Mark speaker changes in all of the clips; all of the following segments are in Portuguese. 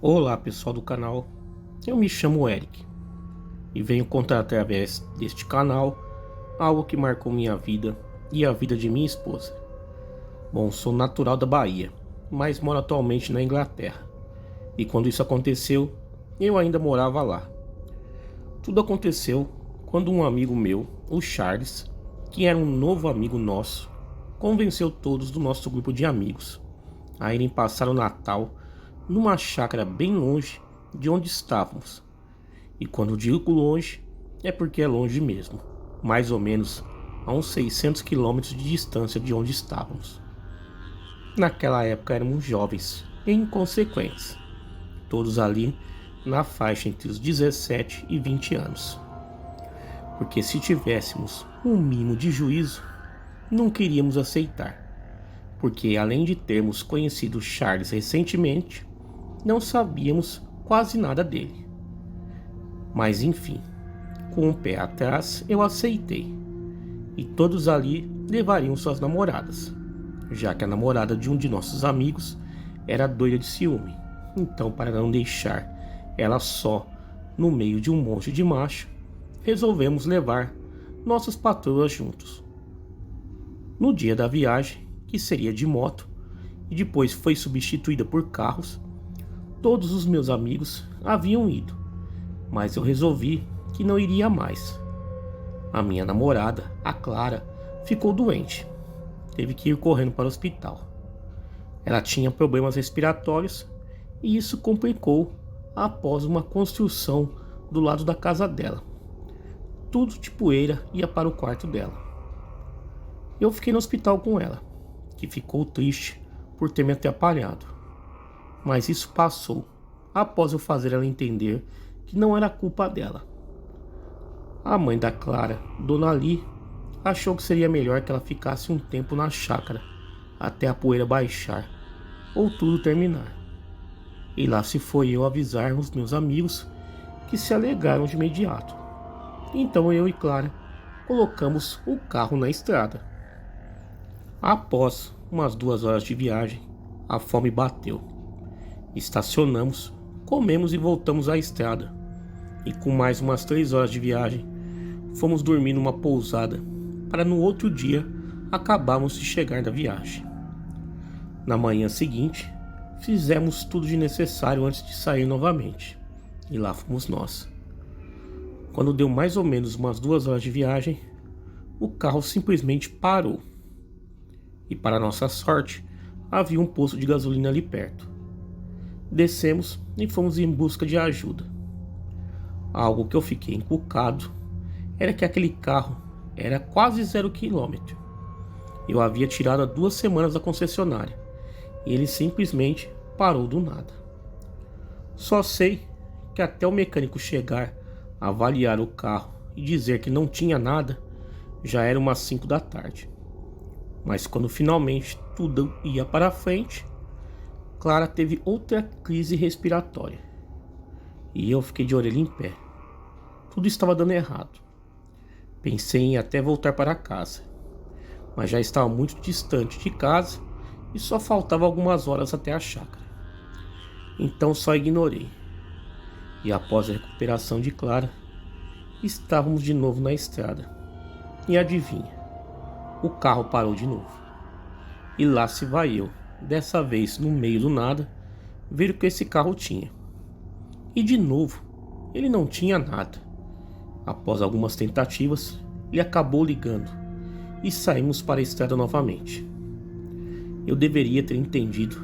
Speaker 1: Olá pessoal do canal, eu me chamo Eric e venho contar através deste canal algo que marcou minha vida e a vida de minha esposa. Bom, sou natural da Bahia, mas moro atualmente na Inglaterra, e quando isso aconteceu, eu ainda morava lá. Tudo aconteceu quando um amigo meu, o Charles, que era um novo amigo nosso, convenceu todos do nosso grupo de amigos a irem passar o Natal numa chácara bem longe de onde estávamos. E quando digo longe, é porque é longe mesmo, mais ou menos a uns 600 quilômetros de distância de onde estávamos. Naquela época éramos jovens e inconsequentes, todos ali na faixa entre os 17 e 20 anos. Porque se tivéssemos um mínimo de juízo, não queríamos aceitar. Porque além de termos conhecido Charles recentemente, não sabíamos quase nada dele. Mas enfim, com o pé atrás eu aceitei. E todos ali levariam suas namoradas, já que a namorada de um de nossos amigos era doida de ciúme. Então, para não deixar ela só no meio de um monte de macho, resolvemos levar nossas patroas juntos. No dia da viagem, que seria de moto, e depois foi substituída por carros, todos os meus amigos haviam ido, mas eu resolvi que não iria mais. A minha namorada, a Clara, ficou doente. Teve que ir correndo para o hospital. Ela tinha problemas respiratórios e isso complicou após uma construção do lado da casa dela. Tudo de poeira ia para o quarto dela. Eu fiquei no hospital com ela, que ficou triste por ter me atrapalhado. Mas isso passou após eu fazer ela entender que não era culpa dela. A mãe da Clara, Dona Lee, achou que seria melhor que ela ficasse um tempo na chácara até a poeira baixar ou tudo terminar. E lá se foi eu avisar os meus amigos, que se alegaram de imediato. Então eu e Clara colocamos o carro na estrada. Após umas 2 horas de viagem, a fome bateu. Estacionamos, comemos e voltamos à estrada. E com mais umas 3 horas de viagem, fomos dormir numa pousada para no outro dia acabarmos de chegar da viagem. Na manhã seguinte, fizemos tudo de necessário antes de sair novamente. E lá fomos nós. Quando deu mais ou menos umas 2 horas de viagem, o carro simplesmente parou. E para nossa sorte, havia um posto de gasolina ali perto. Descemos e fomos em busca de ajuda. Algo que eu fiquei encucado era que aquele carro era quase 0 quilômetro. Eu havia tirado há 2 semanas da concessionária e ele simplesmente parou do nada. Só sei que até o mecânico chegar a avaliar o carro e dizer que não tinha nada, já era umas 5 da tarde. Mas quando finalmente tudo ia para frente, Clara teve outra crise respiratória. E eu fiquei de orelha em pé. Tudo estava dando errado. Pensei em até voltar para casa, mas já estava muito distante de casa e só faltava algumas horas até a chácara. Então só ignorei. E após a recuperação de Clara, estávamos de novo na estrada. E adivinha? O carro parou de novo. E lá se vai eu, dessa vez no meio do nada, ver o que esse carro tinha. E de novo, ele não tinha nada. Após algumas tentativas, ele acabou ligando e saímos para a estrada novamente. Eu deveria ter entendido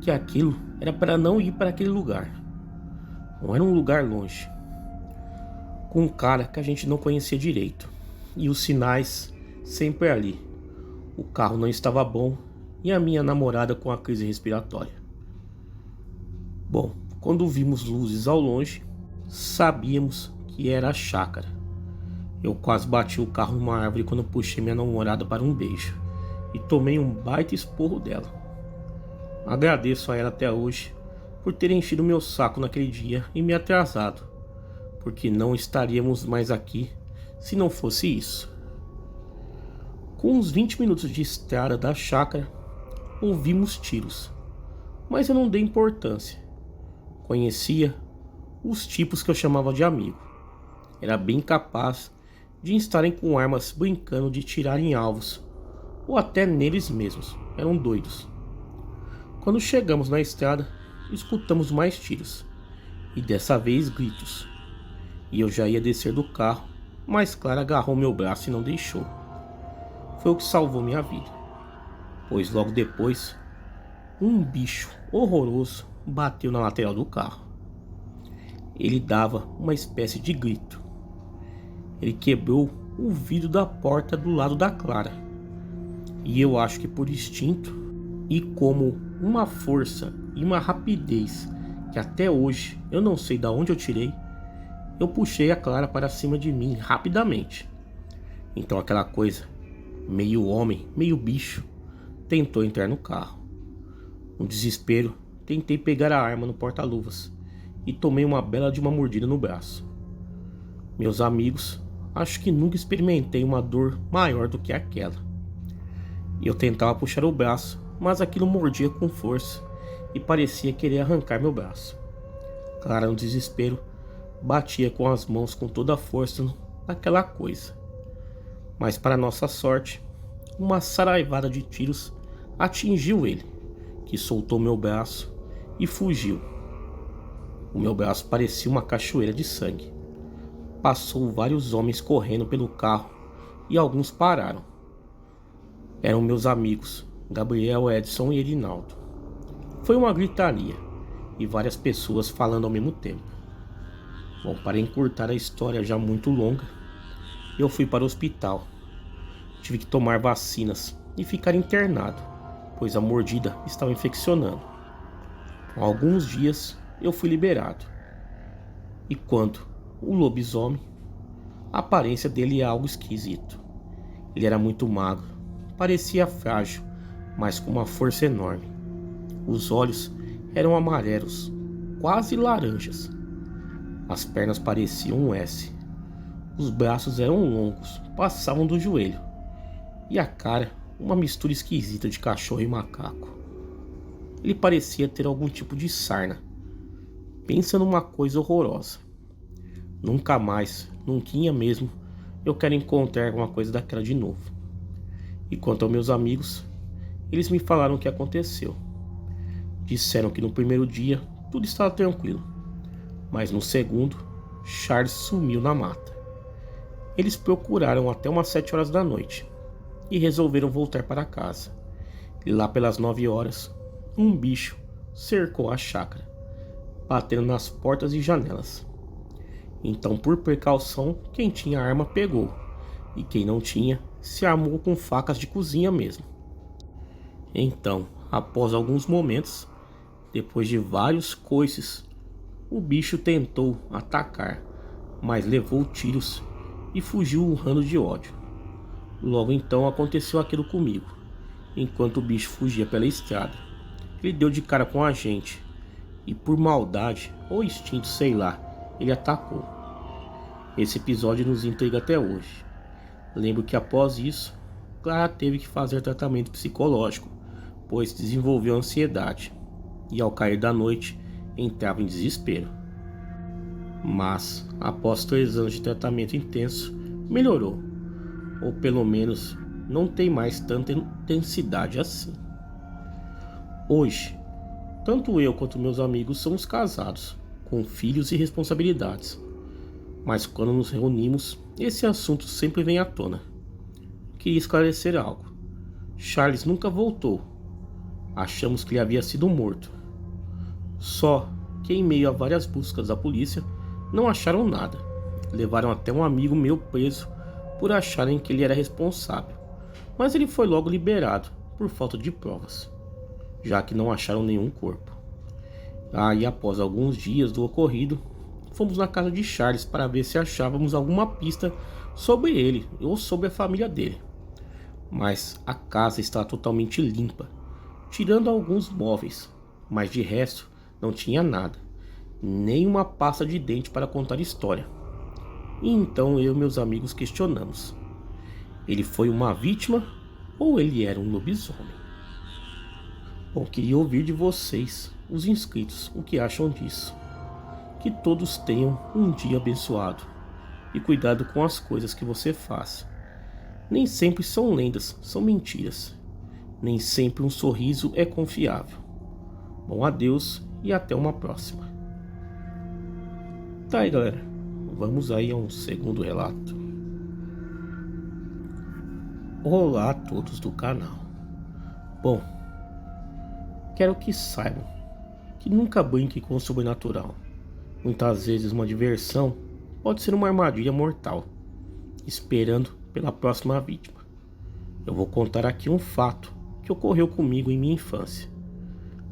Speaker 1: que aquilo era para não ir para aquele lugar. Não era um lugar longe, com um cara que a gente não conhecia direito, e os sinais sempre ali. O carro não estava bom e a minha namorada com a crise respiratória. Bom, quando vimos luzes ao longe, sabíamos que era a chácara. Eu quase bati o carro numa árvore quando puxei minha namorada para um beijo e tomei um baita esporro dela. Agradeço a ela até hoje por ter enchido meu saco naquele dia e me atrasado, porque não estaríamos mais aqui se não fosse isso. Com uns 20 minutos de estrada da chácara, ouvimos tiros, mas eu não dei importância. Conhecia os tipos que eu chamava de amigo. Era bem capaz de estarem com armas brincando de tirar em alvos, ou até neles mesmos. Eram doidos. Quando chegamos na estrada, escutamos mais tiros, e dessa vez gritos. E eu já ia descer do carro, mas Clara agarrou meu braço e não deixou. Foi o que salvou minha vida, pois logo depois, um bicho horroroso bateu na lateral do carro. Ele dava uma espécie de grito. Ele quebrou o vidro da porta do lado da Clara. E eu acho que por instinto e como uma força e uma rapidez que até hoje eu não sei de onde eu tirei, eu puxei a Clara para cima de mim rapidamente. Então aquela coisa, meio homem, meio bicho, tentou entrar no carro. No desespero, tentei pegar a arma no porta-luvas e tomei uma bela de uma mordida no braço. Meus amigos, acho que nunca experimentei uma dor maior do que aquela. Eu tentava puxar o braço, mas aquilo mordia com força e parecia querer arrancar meu braço. Clara, no desespero, batia com as mãos com toda a força naquela coisa. Mas para nossa sorte, uma saraivada de tiros atingiu ele, que soltou meu braço e fugiu. O meu braço parecia uma cachoeira de sangue. Passou vários homens correndo pelo carro e alguns pararam. Eram meus amigos, Gabriel, Edson e Edinaldo. Foi uma gritaria e várias pessoas falando ao mesmo tempo. Bom, para encurtar a história já muito longa, eu fui para o hospital. Tive que tomar vacinas e ficar internado, pois a mordida estava infeccionando. Com alguns dias eu fui liberado. E quando o lobisomem, a aparência dele é algo esquisito. Ele era muito magro, parecia frágil, mas com uma força enorme. Os olhos eram amarelos, quase laranjas. As pernas pareciam um S. Os braços eram longos, passavam do joelho. E a cara, uma mistura esquisita de cachorro e macaco. Ele parecia ter algum tipo de sarna. Pensa numa coisa horrorosa. Nunca mais, nunca mesmo, eu quero encontrar alguma coisa daquela de novo. E quanto aos meus amigos, eles me falaram o que aconteceu. Disseram que no primeiro dia tudo estava tranquilo, mas no segundo, Charles sumiu na mata. Eles procuraram até umas 7 horas da noite e resolveram voltar para casa. E lá pelas 9 horas, um bicho cercou a chácara, batendo nas portas e janelas. Então, por precaução, quem tinha arma pegou, e quem não tinha se armou com facas de cozinha mesmo. Então, após alguns momentos, depois de vários coices, o bicho tentou atacar, mas levou tiros e fugiu urrando de ódio. Logo então aconteceu aquilo comigo. Enquanto o bicho fugia pela estrada, ele deu de cara com a gente e, por maldade ou instinto, sei lá, ele atacou. Esse episódio nos intriga até hoje. Lembro que após isso, Clara teve que fazer tratamento psicológico, pois desenvolveu ansiedade e ao cair da noite entrava em desespero. Mas, após 3 anos de tratamento intenso, melhorou, ou pelo menos não tem mais tanta intensidade assim. Hoje, tanto eu quanto meus amigos somos casados, com filhos e responsabilidades. Mas quando nos reunimos, esse assunto sempre vem à tona. Queria esclarecer algo. Charles nunca voltou. Achamos que ele havia sido morto. Só que em meio a várias buscas da polícia, não acharam nada. Levaram até um amigo meu preso por acharem que ele era responsável. Mas ele foi logo liberado por falta de provas, já que não acharam nenhum corpo. Aí, após alguns dias do ocorrido, fomos na casa de Charles para ver se achávamos alguma pista sobre ele ou sobre a família dele. Mas a casa estava totalmente limpa, tirando alguns móveis, mas de resto não tinha nada, nem uma pasta de dente para contar história. E então eu e meus amigos questionamos: ele foi uma vítima ou ele era um lobisomem? Bom, queria ouvir de vocês, os inscritos, o que acham disso. Que todos tenham um dia abençoado e cuidado com as coisas que você faz. Nem sempre são lendas, são mentiras. Nem sempre um sorriso é confiável. Bom, adeus e até uma próxima. Tá aí, galera. Vamos aí a um segundo relato. Olá a todos do canal. Bom, quero que saibam que nunca brinque com o sobrenatural. Muitas vezes uma diversão pode ser uma armadilha mortal, esperando pela próxima vítima. Eu vou contar aqui um fato que ocorreu comigo em minha infância,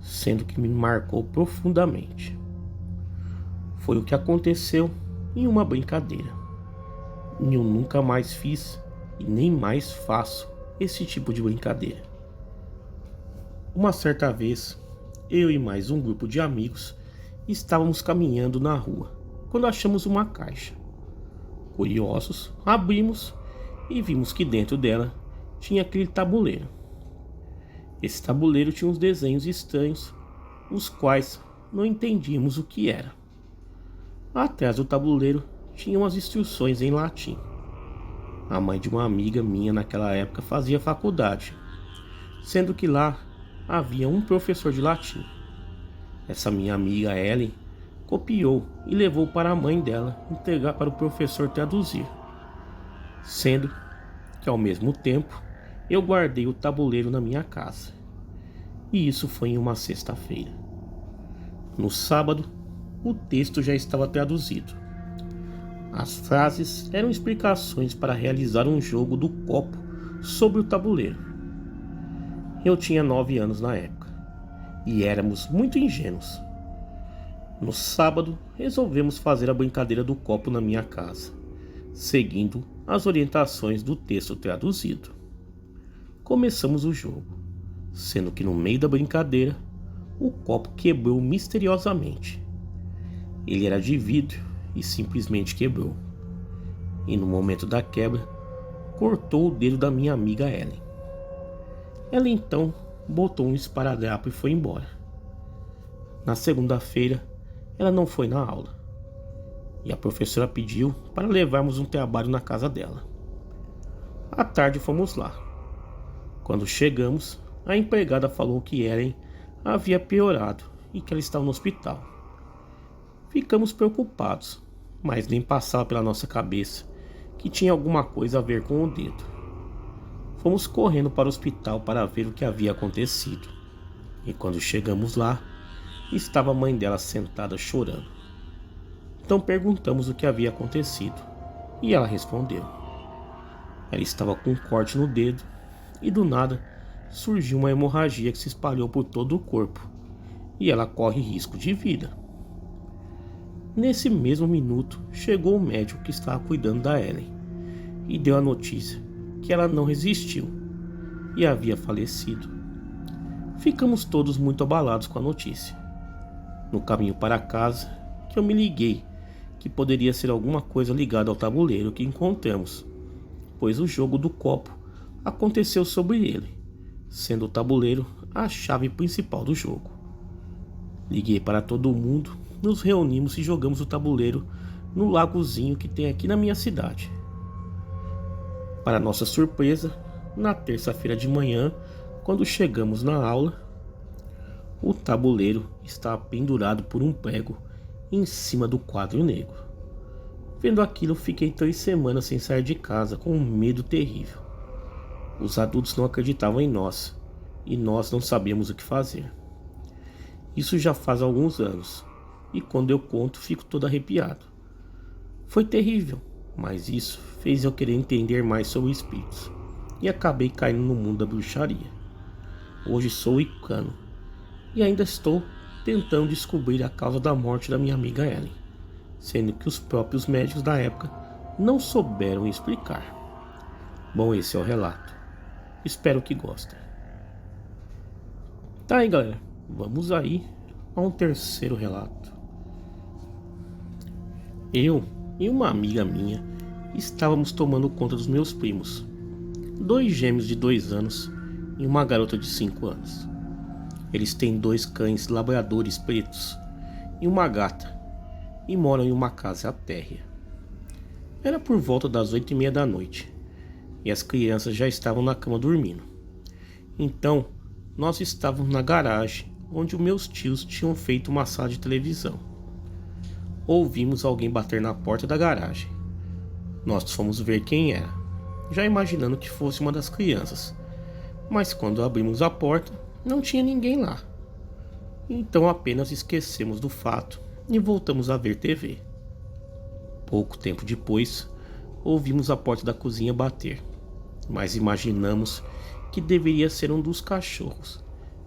Speaker 1: sendo que me marcou profundamente. Foi o que aconteceu em uma brincadeira. E eu nunca mais fiz e nem mais faço esse tipo de brincadeira. Uma certa vez, eu e mais um grupo de amigos estávamos caminhando na rua quando achamos uma caixa. Curiosos, abrimos e vimos que dentro dela tinha aquele tabuleiro. Esse tabuleiro tinha uns desenhos estranhos, os quais não entendíamos o que era. Atrás do tabuleiro tinha umas instruções em latim. A mãe de uma amiga minha naquela época fazia faculdade, sendo que lá havia um professor de latim. Essa minha amiga Ellen copiou e levou para a mãe dela entregar para o professor traduzir, sendo que ao mesmo tempo eu guardei o tabuleiro na minha casa. E isso foi em uma sexta-feira. No sábado, o texto já estava traduzido. As frases eram explicações para realizar um jogo do copo sobre o tabuleiro. Eu tinha 9 anos na época e éramos muito ingênuos. No sábado, resolvemos fazer a brincadeira do copo na minha casa, seguindo as orientações do texto traduzido. Começamos o jogo, sendo que no meio da brincadeira, o copo quebrou misteriosamente. Ele era de vidro e simplesmente quebrou. E no momento da quebra, cortou o dedo da minha amiga Ellen. Ela então botou um esparadrapo e foi embora. Na segunda-feira, ela não foi na aula. E a professora pediu para levarmos um trabalho na casa dela. À tarde fomos lá. Quando chegamos, a empregada falou que Ellen havia piorado e que ela estava no hospital. Ficamos preocupados, mas nem passava pela nossa cabeça que tinha alguma coisa a ver com o dedo. Fomos correndo para o hospital para ver o que havia acontecido. E quando chegamos lá, estava a mãe dela sentada chorando. Então perguntamos o que havia acontecido e ela respondeu. Ela estava com um corte no dedo e do nada surgiu uma hemorragia que se espalhou por todo o corpo e ela corre risco de vida. Nesse mesmo minuto, chegou o médico que estava cuidando da Ellen e deu a notícia que ela não resistiu e havia falecido. Ficamos todos muito abalados com a notícia. No caminho para casa, que eu me liguei que poderia ser alguma coisa ligada ao tabuleiro que encontramos, pois o jogo do copo aconteceu sobre ele, sendo o tabuleiro a chave principal do jogo. Liguei para todo mundo, nos reunimos e jogamos o tabuleiro no lagozinho que tem aqui na minha cidade. Para nossa surpresa, na terça-feira de manhã, quando chegamos na aula, o tabuleiro estava pendurado por um prego em cima do quadro negro. Vendo aquilo, fiquei 3 semanas sem sair de casa com um medo terrível. Os adultos não acreditavam em nós e nós não sabíamos o que fazer. Isso já faz alguns anos e quando eu conto fico todo arrepiado. Foi terrível, mas isso fez eu querer entender mais sobre espíritos e acabei caindo no mundo da bruxaria. Hoje sou wicano e ainda estou tentando descobrir a causa da morte da minha amiga Ellen, sendo que os próprios médicos da época não souberam explicar. Bom, esse é o relato. Espero que gostem. Tá aí, galera. Vamos aí a um terceiro relato. Eu e uma amiga minha estávamos tomando conta dos meus primos, 2 gêmeos de 2 anos e uma garota de 5 anos. Eles têm 2 cães labradores pretos e uma gata e moram em uma casa térrea. Era por volta das 8h30 da noite e as crianças já estavam na cama dormindo. Então, nós estávamos na garagem onde os meus tios tinham feito uma sala de televisão. Ouvimos alguém bater na porta da garagem. Nós fomos ver quem era, já imaginando que fosse uma das crianças. Mas quando abrimos a porta, não tinha ninguém lá. Então apenas esquecemos do fato e voltamos a ver TV. Pouco tempo depois, ouvimos a porta da cozinha bater, mas imaginamos que deveria ser um dos cachorros,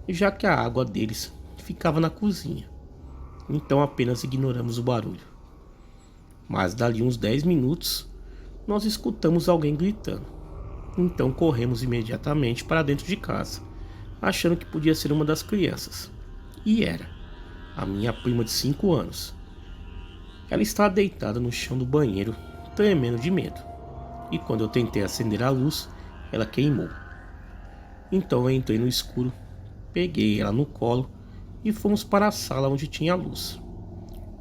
Speaker 1: já que a água deles ficava na cozinha. Então apenas ignoramos o barulho. Mas dali uns 10 minutos, nós escutamos alguém gritando. Então corremos imediatamente para dentro de casa, achando que podia ser uma das crianças. E era a minha prima de 5 anos. Ela estava deitada no chão do banheiro, tremendo de medo. E quando eu tentei acender a luz, ela queimou. Então eu entrei no escuro, peguei ela no colo e fomos para a sala onde tinha luz.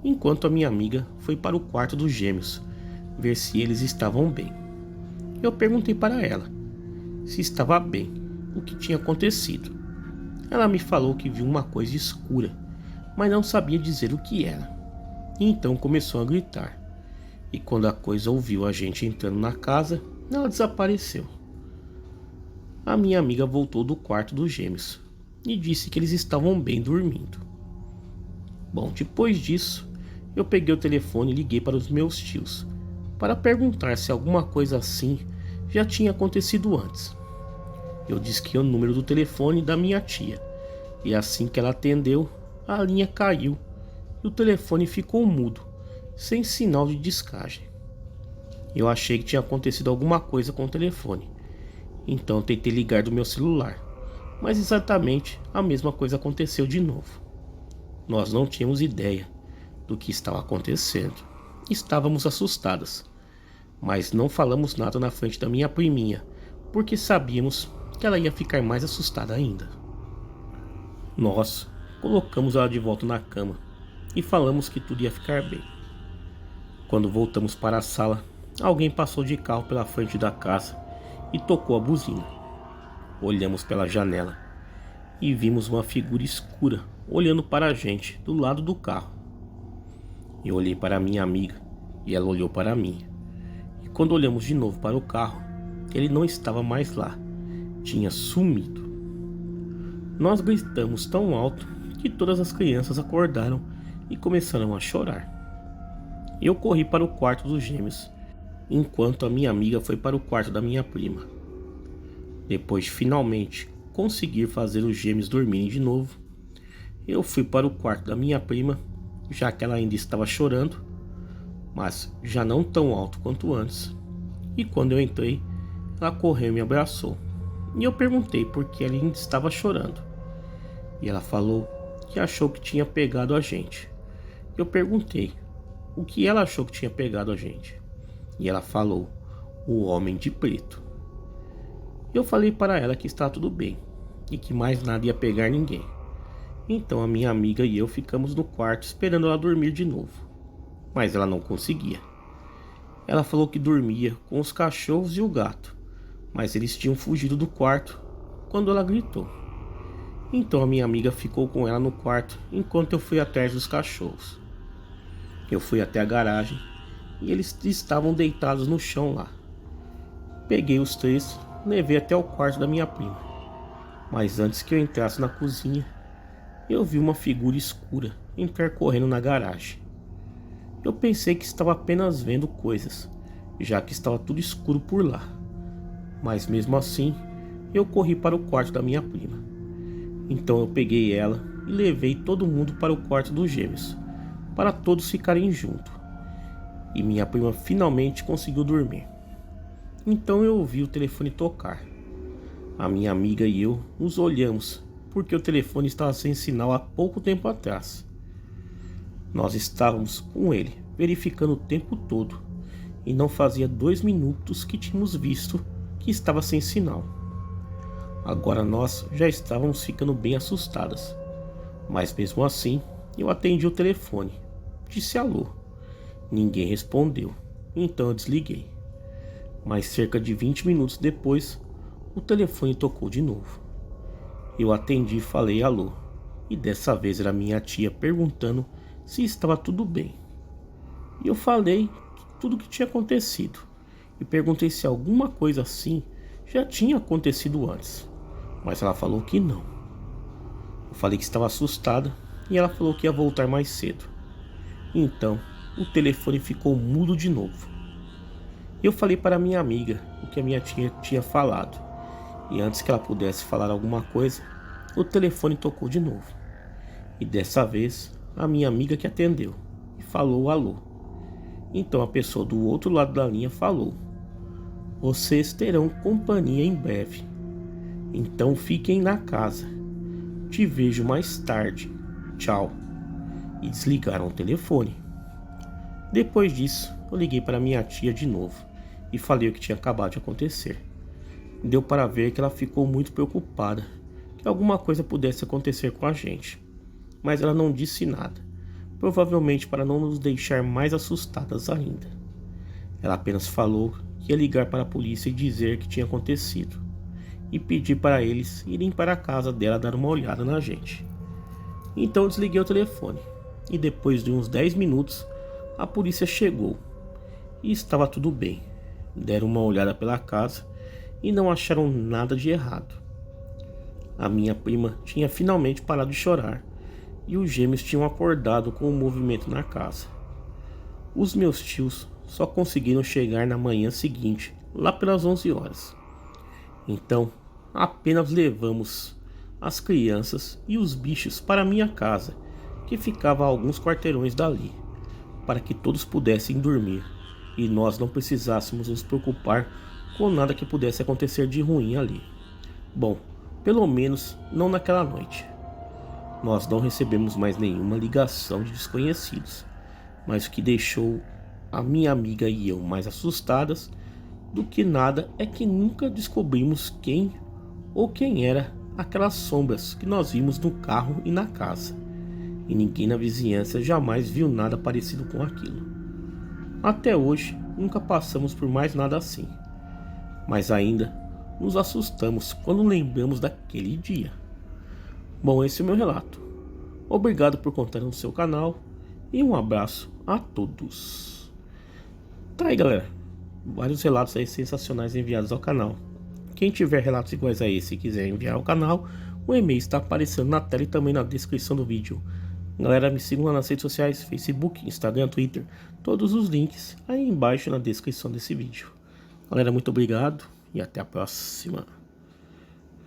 Speaker 1: Enquanto a minha amiga foi para o quarto dos gêmeos, ver se eles estavam bem. Eu perguntei para ela se estava bem, o que tinha acontecido. Ela me falou que viu uma coisa escura, mas não sabia dizer o que era. E então começou a gritar. E quando a coisa ouviu a gente entrando na casa, ela desapareceu. A minha amiga voltou do quarto dos gêmeos e disse que eles estavam bem dormindo. Bom, depois disso, eu peguei o telefone e liguei para os meus tios para perguntar se alguma coisa assim já tinha acontecido antes. Eu disquei o número do telefone da minha tia e assim que ela atendeu, a linha caiu e o telefone ficou mudo, sem sinal de descagem. Eu achei que tinha acontecido alguma coisa com o telefone, então tentei ligar do meu celular, mas exatamente a mesma coisa aconteceu de novo. Nós não tínhamos ideia do que estava acontecendo. Estávamos assustadas, mas não falamos nada na frente da minha priminha, porque sabíamos que ela ia ficar mais assustada ainda. Nós colocamos ela de volta na cama e falamos que tudo ia ficar bem. Quando voltamos para a sala, alguém passou de carro pela frente da casa e tocou a buzina. Olhamos pela janela e vimos uma figura escura olhando para a gente do lado do carro. Eu olhei para minha amiga e ela olhou para mim. E quando olhamos de novo para o carro, ele não estava mais lá, tinha sumido. Nós gritamos tão alto que todas as crianças acordaram e começaram a chorar. Eu corri para o quarto dos gêmeos, enquanto a minha amiga foi para o quarto da minha prima. Depois de finalmente conseguir fazer os gêmeos dormirem de novo, eu fui para o quarto da minha prima, já que ela ainda estava chorando, mas já não tão alto quanto antes. E quando eu entrei, ela correu e me abraçou. E eu perguntei por que ela ainda estava chorando. E ela falou que achou que tinha pegado a gente. Eu perguntei o que ela achou que tinha pegado a gente. E ela falou, o homem de preto. Eu falei para ela que está tudo bem e que mais nada ia pegar ninguém. Então a minha amiga e eu ficamos no quarto esperando ela dormir de novo. Mas ela não conseguia. Ela falou que dormia com os cachorros e o gato, mas eles tinham fugido do quarto quando ela gritou. Então a minha amiga ficou com ela no quarto enquanto eu fui atrás dos cachorros. Eu fui até a garagem e eles estavam deitados no chão lá. Peguei os 3, levei até o quarto da minha prima. Mas antes que eu entrasse na cozinha, eu vi uma figura escura entrar correndo na garagem. Eu pensei que estava apenas vendo coisas, já que estava tudo escuro por lá. Mas mesmo assim, eu corri para o quarto da minha prima. Então eu peguei ela e levei todo mundo para o quarto dos gêmeos, para todos ficarem juntos. E minha prima finalmente conseguiu dormir. Então eu ouvi o telefone tocar. A minha amiga e eu nos olhamos, porque o telefone estava sem sinal há pouco tempo atrás. Nós estávamos com ele, verificando o tempo todo, e não fazia 2 minutos que tínhamos visto que estava sem sinal. Agora nós já estávamos ficando bem assustadas, mas mesmo assim eu atendi o telefone, disse alô. Ninguém respondeu, então eu desliguei. Mas cerca de 20 minutos depois, o telefone tocou de novo. Eu atendi e falei alô, e dessa vez era minha tia perguntando se estava tudo bem. E eu falei tudo o que tinha acontecido, e perguntei se alguma coisa assim já tinha acontecido antes, mas ela falou que não. Eu falei que estava assustada, e ela falou que ia voltar mais cedo. Então, o telefone ficou mudo de novo. Eu falei para minha amiga o que a minha tia tinha falado, e antes que ela pudesse falar alguma coisa, o telefone tocou de novo. E dessa vez, a minha amiga que atendeu e falou alô. Então a pessoa do outro lado da linha falou: "Vocês terão companhia em breve. Então fiquem na casa. Te vejo mais tarde. Tchau." E desligaram o telefone. Depois disso, eu liguei para minha tia de novo e falei o que tinha acabado de acontecer. Deu para ver que ela ficou muito preocupada, que alguma coisa pudesse acontecer com a gente, mas ela não disse nada, provavelmente para não nos deixar mais assustadas ainda. Ela apenas falou que ia ligar para a polícia e dizer o que tinha acontecido, e pedir para eles irem para a casa dela dar uma olhada na gente. Então eu desliguei o telefone, e depois de uns 10 minutos, a polícia chegou, e estava tudo bem. Deram uma olhada pela casa e não acharam nada de errado. A minha prima tinha finalmente parado de chorar, e os gêmeos tinham acordado com o movimento na casa. Os meus tios só conseguiram chegar na manhã seguinte, lá pelas 11 horas. Então, apenas levamos as crianças e os bichos para minha casa, que ficava a alguns quarteirões dali, para que todos pudessem dormir e nós não precisássemos nos preocupar com nada que pudesse acontecer de ruim ali. Bom, pelo menos não naquela noite. Nós não recebemos mais nenhuma ligação de desconhecidos, mas o que deixou a minha amiga e eu mais assustadas do que nada é que nunca descobrimos quem ou quem era aquelas sombras que nós vimos no carro e na casa, e ninguém na vizinhança jamais viu nada parecido com aquilo. Até hoje nunca passamos por mais nada assim, mas ainda nos assustamos quando lembramos daquele dia. Bom, esse é o meu relato. Obrigado por contar no seu canal e um abraço a todos. Tá aí, galera, vários relatos aí sensacionais enviados ao canal. Quem tiver relatos iguais a esse e quiser enviar ao canal, o e-mail está aparecendo na tela e também na descrição do vídeo. Galera, me sigam lá nas redes sociais, Facebook, Instagram, Twitter, todos os links aí embaixo na descrição desse vídeo. Galera, muito obrigado e até a próxima.